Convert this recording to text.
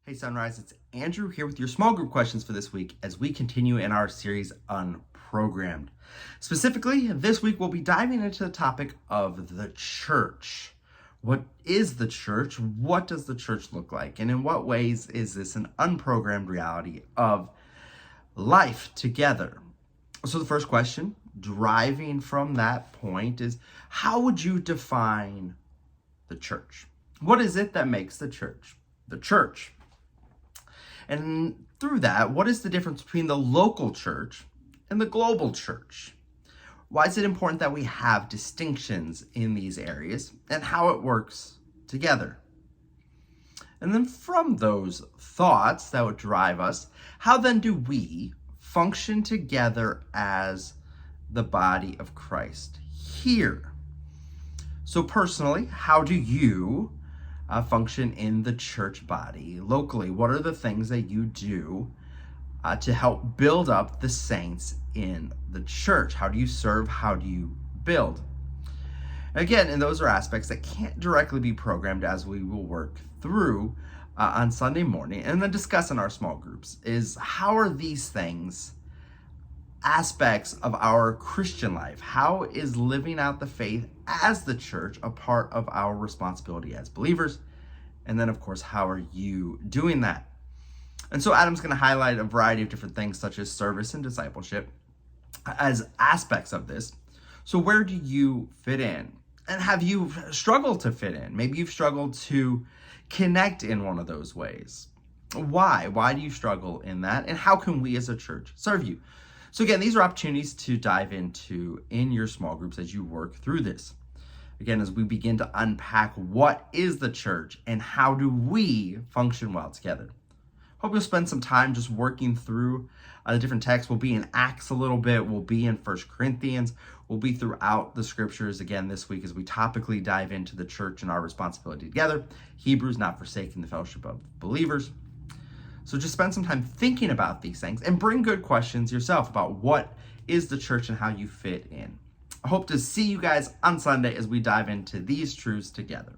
Hey Sunrise, it's Andrew here with your small group questions for this week as we continue in our series Unprogrammed. Specifically, this week we'll be diving into the topic of the church. What is the church? What does the church look like? And in what ways is this an unprogrammed reality of life together? So the first question, driving from that point, is how would you define the church? What is it that makes the church the church? And through that, what is the difference between the local church and the global church? Why is it important that we have distinctions in these areas and how it works together? And then from those thoughts that would drive us, how then do we function together as the body of Christ here? So personally, how do you function in the church body locally? What are the things that you do to help build up the saints in the church? How do you serve? How do you build? Again, and those are aspects that can't directly be programmed, as we will work through on Sunday morning and then discuss in our small groups, is how are these things aspects of our Christian life? How is living out the faith as the church a part of our responsibility as believers? And then, of course, how are you doing that? And so Adam's going to highlight a variety of different things, such as service and discipleship, as aspects of this. So where do you fit in? And have you struggled to fit in? Maybe you've struggled to connect in one of those ways. Why? Why do you struggle in that? And how can we as a church serve you? So again, these are opportunities to dive into in your small groups as you work through this. Again, as we begin to unpack what is the church and how do we function well together. Hope you'll spend some time just working through the different texts. We'll be in Acts a little bit. We'll be in 1 Corinthians. We'll be throughout the scriptures again this week as we topically dive into the church and our responsibility together. Hebrews, not forsaking the fellowship of believers. So just spend some time thinking about these things and bring good questions yourself about what is the church and how you fit in. I hope to see you guys on Sunday as we dive into these truths together.